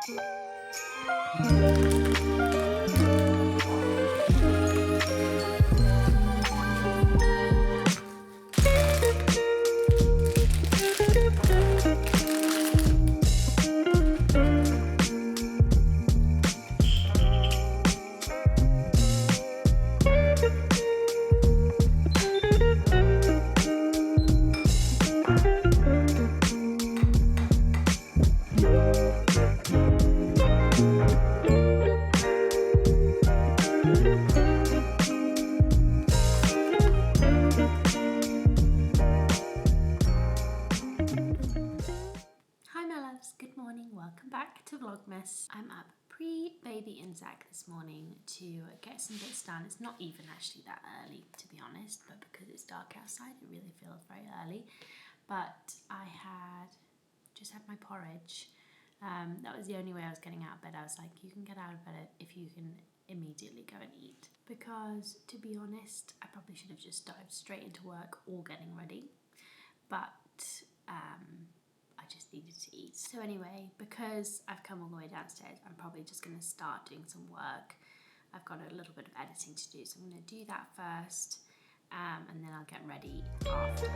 VLOGMAS. I'm up pre-baby and Zach this morning to get some bits done. It's not even actually that early, to be honest, but because it's dark outside it really feels very early. But I just had my porridge. That was the only way I was getting out of bed. I was like, you can get out of bed if you can immediately go and eat, because to be honest I probably should have just dived straight into work or getting ready, but I just needed to eat. So anyway, because I've come all the way downstairs, I'm probably just going to start doing some work. I've got a little bit of editing to do, so I'm going to do that first, and then I'll get ready after.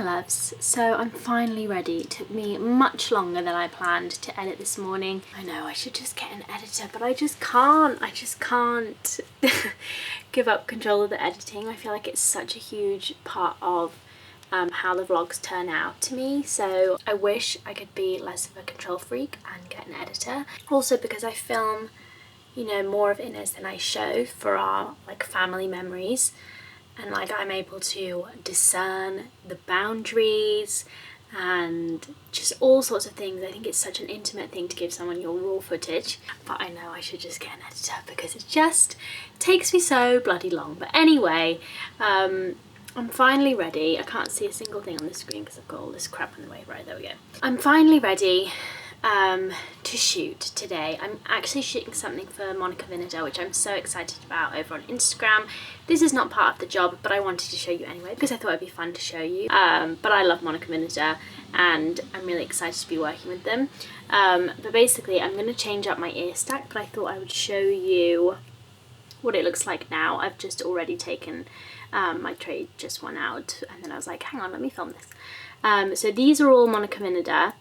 Loves. So I'm finally ready. It took me much longer than I planned to edit this morning. I know I should just get an editor, but I just can't give up control of the editing. I feel like it's such a huge part of how the vlogs turn out to me, so I wish I could be less of a control freak and get an editor. Also because I film, you know, more of Inez than I show for our like family memories, and like I'm able to discern the boundaries and just all sorts of things. I think it's such an intimate thing to give someone your raw footage, but I know I should just get an editor because it just takes me so bloody long. But anyway, I'm finally ready. I can't see a single thing on the screen because I've got all this crap in the way. Right, there we go. I'm finally ready to shoot today. I'm actually shooting something for Monica Vinader, which I'm so excited about, over on Instagram. This is not part of the job, but I wanted to show you anyway because I thought it'd be fun to show you. But I love Monica Vinader and I'm really excited to be working with them. But basically I'm going to change up my ear stack, but I thought I would show you what it looks like now. I've just already taken my tray just one out, and then I was like, hang on, let me film this. So these are all Monica Vinader.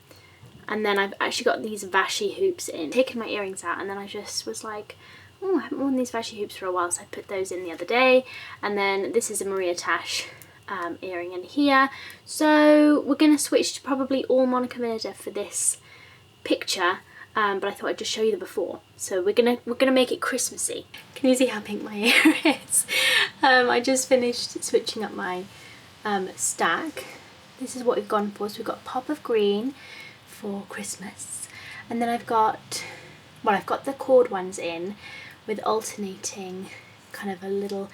And then I've actually got these Vashi hoops in. Taken my earrings out, and then I just was like, oh, I haven't worn these Vashi hoops for a while, so I put those in the other day. And then this is a Maria Tash earring in here. So we're going to switch to probably all Monica Vinader for this picture, but I thought I'd just show you the before. So we're gonna make it Christmassy. Can you see how pink my hair is? I just finished switching up my stack. This is what we've gone for. So we've got pop of green for Christmas, and then I've got the cord ones in with alternating kind of a little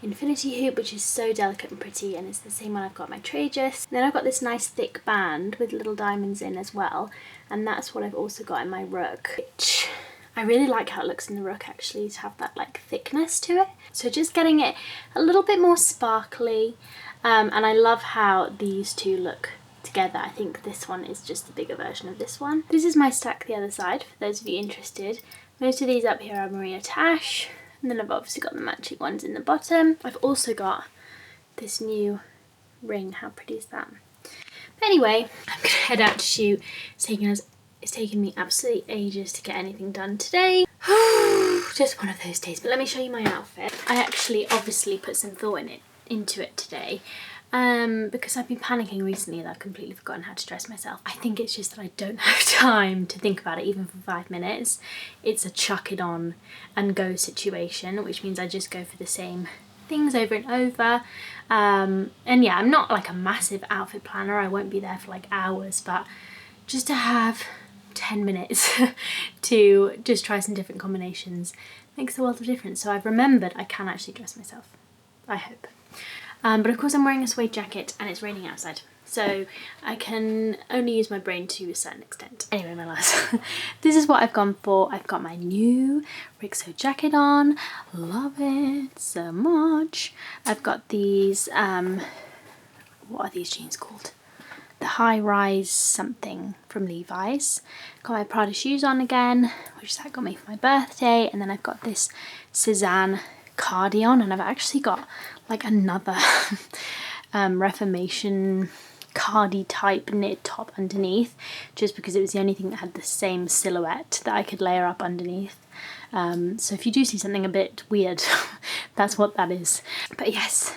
infinity hoop, which is so delicate and pretty, and it's the same one I've got my tragus. Then I've got this nice thick band with little diamonds in as well, and that's what I've also got in my rook, which I really like how it looks in the rook actually, to have that like thickness to it. So just getting it a little bit more sparkly, and I love how these two look together. I think this one is just the bigger version of this one. This is my stack the other side, for those of you interested. Most of these up here are Maria Tash, and then I've obviously got the matching ones in the bottom. I've also got this new ring. How pretty is that? But anyway, I'm gonna head out to shoot. It's taken me absolutely ages to get anything done today. Just one of those days. But let me show you my outfit. I actually obviously put some thought into it today. Because I've been panicking recently and I've completely forgotten how to dress myself. I think it's just that I don't have time to think about it even for 5 minutes. It's a chuck it on and go situation, which means I just go for the same things over and over. And yeah, I'm not like a massive outfit planner. I won't be there for like hours, but just to have 10 minutes to just try some different combinations makes a world of difference. So I've remembered I can actually dress myself, I hope. But of course I'm wearing a suede jacket and it's raining outside, so I can only use my brain to a certain extent. Anyway, my loves, this is what I've gone for. I've got my new Rixo jacket on, love it so much. I've got these, what are these jeans called? The high-rise something from Levi's. Got my Prada shoes on again, which that got me for my birthday, and then I've got this Cezanne cardigan, and I've actually got like another Reformation cardi type knit top underneath, just because it was the only thing that had the same silhouette that I could layer up underneath. So if you do see something a bit weird, that's what that is. But yes,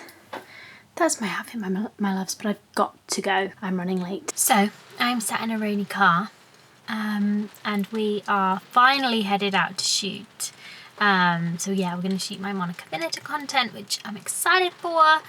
that's my outfit, my loves, but I've got to go. I'm running late. So I'm sat in a rainy car, and we are finally headed out to shoot. So yeah, we're going to shoot my Monica Vinader content, which I'm excited for.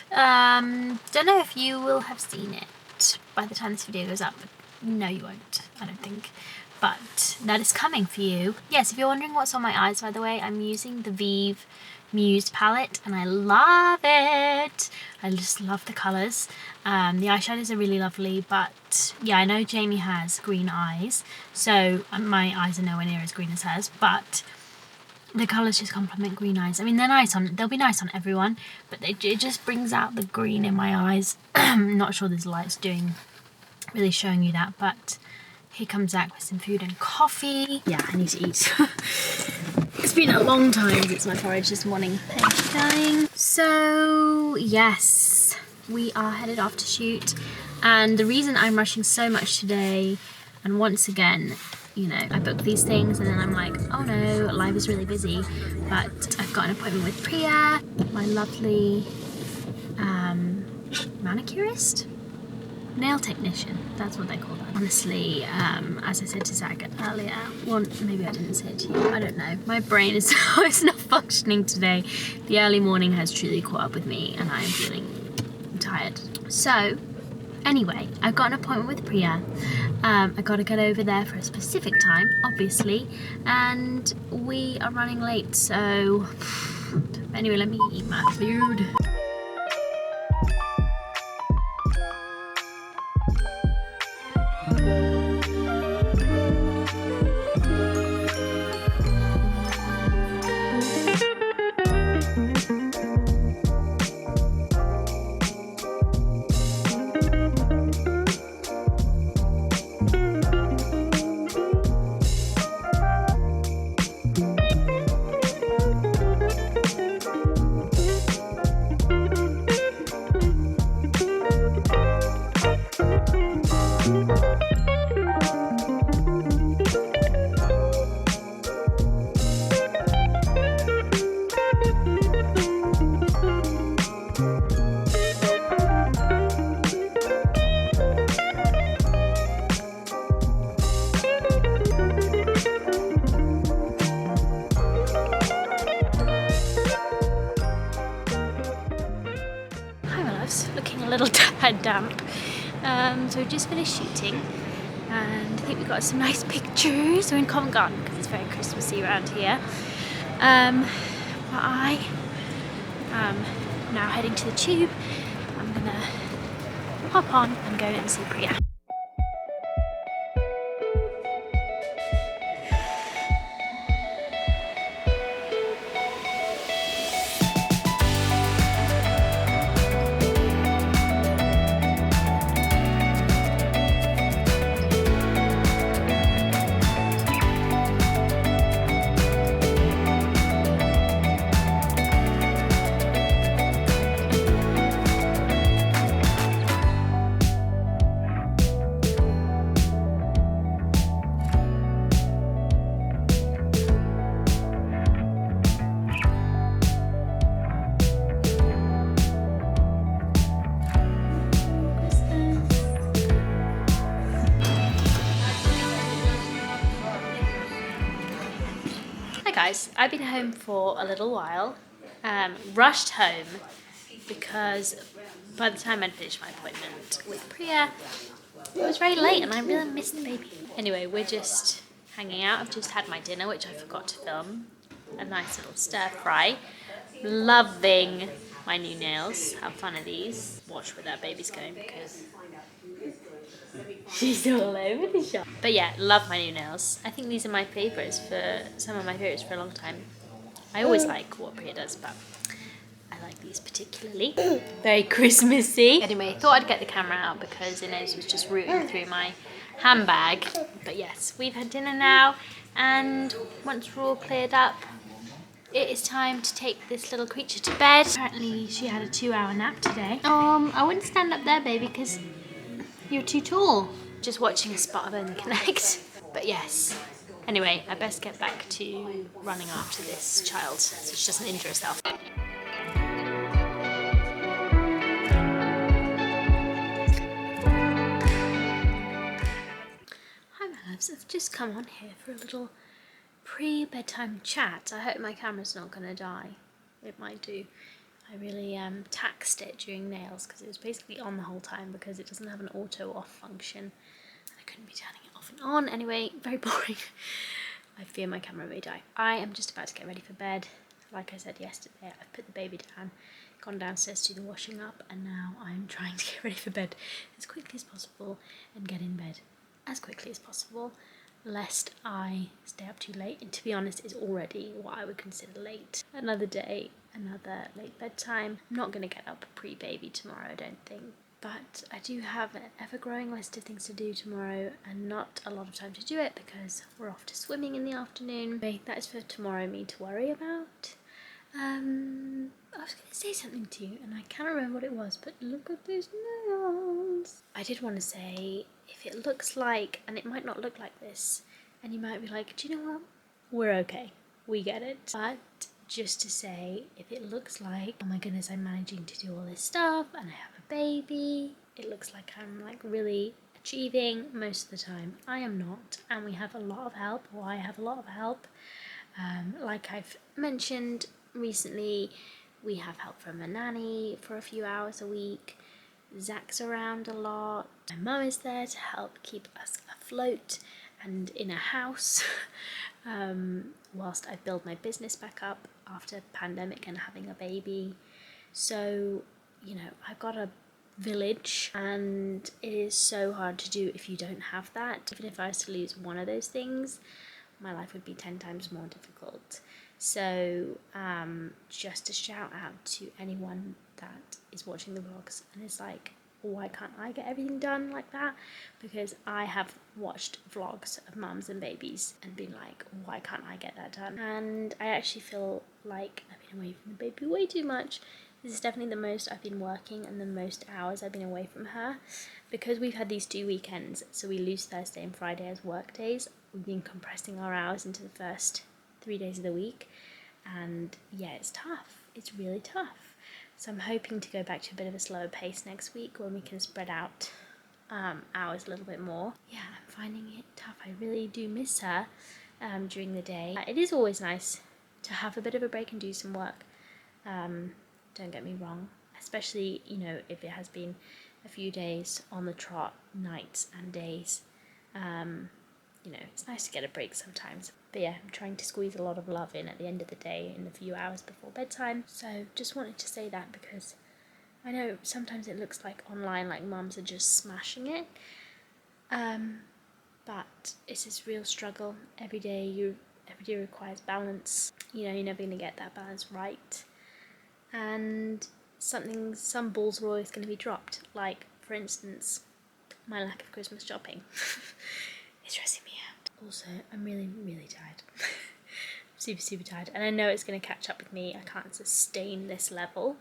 Don't know if you will have seen it by the time this video goes up, but no you won't, I don't think. But that is coming for you. Yes, if you're wondering what's on my eyes, by the way, I'm using the Vive Muse palette and I love it. I just love the colours. The eyeshadows are really lovely, but yeah, I know Jamie has green eyes, so my eyes are nowhere near as green as hers, but the colours just complement green eyes. I mean, they'll be nice on everyone, but it just brings out the green in my eyes. I'm not sure this light's really showing you that, but here comes Zach with some food and coffee. Yeah, I need to eat. It's been a long time since my porridge this morning. Thank you, darling. So, yes, we are headed off to shoot. And the reason I'm rushing so much today, and once again, you know, I book these things and then I'm like, oh no, life is really busy. But I've got an appointment with Priya, my lovely manicurist? Nail technician, that's what they call that. Honestly, as I said to Zach earlier, well, maybe I didn't say it to you, I don't know. My brain is it's not functioning today. The early morning has truly caught up with me and I am feeling tired. So, anyway, I've got an appointment with Priya. I gotta get over there for a specific time, obviously, and we are running late, so anyway, let me eat my food. Looking a little damp. So we just finished shooting and I think we got some nice pictures. We're in Covent Garden because it's very Christmassy around here. But I am now heading to the tube. I'm gonna hop on and go and see Priya. Guys, I've been home for a little while, rushed home because by the time I'd finished my appointment with Priya, it was very late and I really missed the baby. Anyway, we're just hanging out. I've just had my dinner, which I forgot to film. A nice little stir fry. Loving my new nails. How fun are these? Watch where that baby's going because she's all over the shop. But yeah, love my new nails. I think these are my favourites for, some of my favourites for a long time. I always like what Priya does, but I like these particularly. Very Christmassy. Anyway, thought I'd get the camera out because Inez was just rooting through my handbag. But yes, we've had dinner now, and once we're all cleared up, it is time to take this little creature to bed. Apparently she had a 2-hour nap today. I wouldn't stand up there, baby, because you're too tall. Just watching a spot of Only Connect. But yes. Anyway, I best get back to running after this child so she doesn't injure herself. Hi my loves, I've just come on here for a little pre-bedtime chat. I hope my camera's not gonna die. It might do. I really taxed it during nails because it was basically on the whole time because it doesn't have an auto off function. I couldn't be turning it off and on. Anyway, very boring. I fear my camera may die. I am just about to get ready for bed. Like I said yesterday, I've put the baby down, gone downstairs to do the washing up, and now I'm trying to get ready for bed as quickly as possible and get in bed as quickly as possible, lest I stay up too late. And to be honest, it's already what I would consider late. Another day, another late bedtime. I'm not going to get up pre-baby tomorrow, I don't think. But I do have an ever-growing list of things to do tomorrow and not a lot of time to do it because we're off to swimming in the afternoon. Okay, that is for tomorrow me to worry about. I was going to say something to you and I can't remember what it was, but look at these nails. I did want to say, if it looks like, and it might not look like this, and you might be like, do you know what? We're okay. We get it. But just to say, if it looks like, oh my goodness, I'm managing to do all this stuff and I have a baby, it looks like I'm like really achieving. Most of the time I am not, and we have a lot of help, or I have a lot of help. Like I've mentioned recently, we have help from a nanny for a few hours a week. Zach's around a lot. My mum is there to help keep us afloat and in a house whilst I build my business back up after pandemic and having a baby. So, you know, I've got a village and it is so hard to do if you don't have that. Even if I was to lose one of those things, my life would be 10 times more difficult. So just a shout out to anyone that is watching the vlogs and is like, why can't I get everything done like that? Because I have watched vlogs of mums and babies and been like, why can't I get that done? And I actually feel like I've been away from the baby way too much. This is definitely the most I've been working and the most hours I've been away from her, because we've had these 2 weekends, so we lose Thursday and Friday as work days. We've been compressing our hours into the first 3 days of the week, and yeah, it's tough. It's really tough. So I'm hoping to go back to a bit of a slower pace next week when we can spread out hours a little bit more. Yeah, I'm finding it tough. I really do miss her during the day. It is always nice to have a bit of a break and do some work. Don't get me wrong, especially, you know, if it has been a few days on the trot, nights and days. You know, it's nice to get a break sometimes. But yeah, I'm trying to squeeze a lot of love in at the end of the day in the few hours before bedtime. So just wanted to say that because I know sometimes it looks like online like mums are just smashing it. But it's this real struggle. Every day requires balance. You know, you're never going to get that balance right. And some balls are always going to be dropped. Like, for instance, my lack of Christmas shopping. It's stressing me out. Also, I'm really, really tired. Super, super tired. And I know it's going to catch up with me. I can't sustain this level,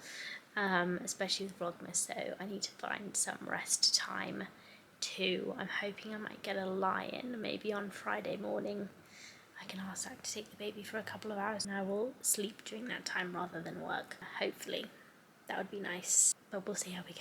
especially with Vlogmas, so I need to find some rest time too. I'm hoping I might get a lie-in, maybe on Friday morning. I can ask Zach to take the baby for a couple of hours and I will sleep during that time rather than work. Hopefully. That would be nice. But we'll see how we go.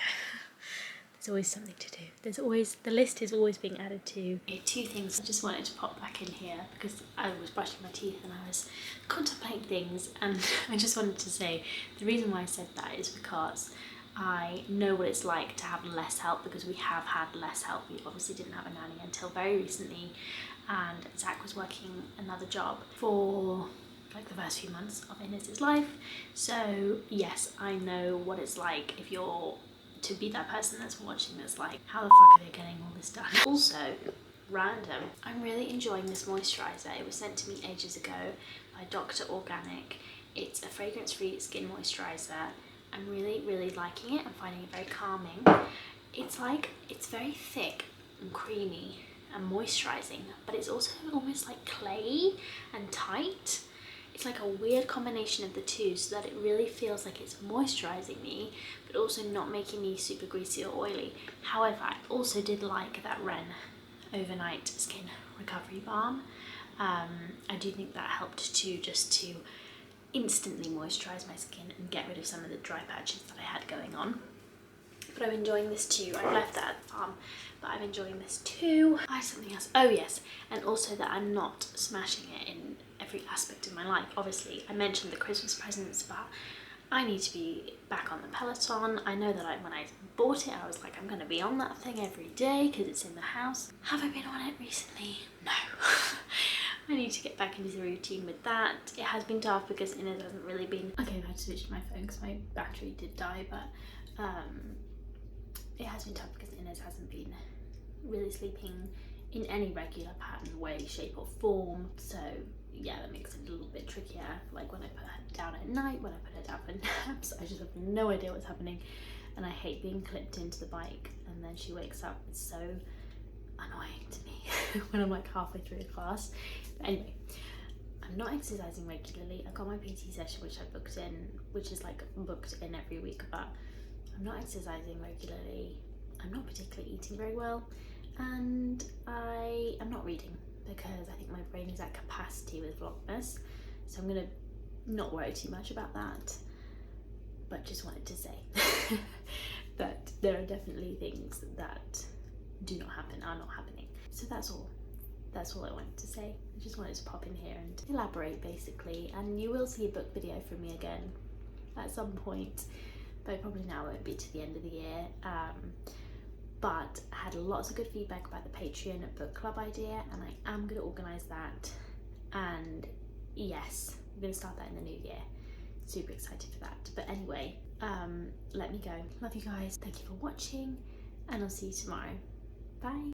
There's always something to do. The list is always being added to. Okay, 2 things I just wanted to pop back in here because I was brushing my teeth and I was contemplating things, and I just wanted to say the reason why I said that is because I know what it's like to have less help, because we have had less help. We obviously didn't have a nanny until very recently, and Zach was working another job for like the first few months of Inez's life. So yes, I know what it's like if you're to be that person that's watching that's like, how the fuck are they getting all this done? Also, random, I'm really enjoying this moisturiser. It was sent to me ages ago by Dr. Organic. It's a fragrance-free skin moisturiser. I'm really liking it. I'm finding it very calming. It's like, it's very thick and creamy and moisturising, but it's also almost like clay and tight. It's like a weird combination of the two, so that it really feels like it's moisturising me, but also not making me super greasy or oily. However, I also did like that Ren Overnight Skin Recovery Balm. I do think that helped too, just to instantly moisturise my skin and get rid of some of the dry patches that I had going on. But I'm enjoying this too. I've left that at the farm, but I'm enjoying this too. I have something else. Oh yes, and also that I'm not smashing it in every aspect of my life. Obviously, I mentioned the Christmas presents, but I need to be back on the Peloton. I know that when I bought it, I was like, I'm going to be on that thing every day because it's in the house. Have I been on it recently? No. I need to get back into the routine with that. It has been tough because Inez hasn't really been... Okay, I've had to switch my phone because my battery did die, but it has been tough because Inez hasn't been really sleeping in any regular pattern, way, shape or form. So yeah, that makes it a little bit trickier. Like when I put her down at night, when I put her down for naps, I just have no idea what's happening, and I hate being clipped into the bike and then she wakes up. It's so annoying to me when I'm like halfway through a class. But anyway, I'm not exercising regularly. I got my PT session, which I booked in, which is like booked in every week, but I'm not exercising regularly. I'm not particularly eating very well, and I am not reading because I think my brain is at capacity with VLOGMAS, so I'm gonna not worry too much about that, but just wanted to say that there are definitely things that do not happen, are not happening. So that's all I wanted to say. I just wanted to pop in here and elaborate basically, and you will see a book video from me again at some point, but probably now won't be to the end of the year. But I had lots of good feedback about the Patreon book club idea, and I am going to organise that, and yes, I'm going to start that in the new year. Super excited for that. But anyway, let me go. Love you guys. Thank you for watching, and I'll see you tomorrow. Bye.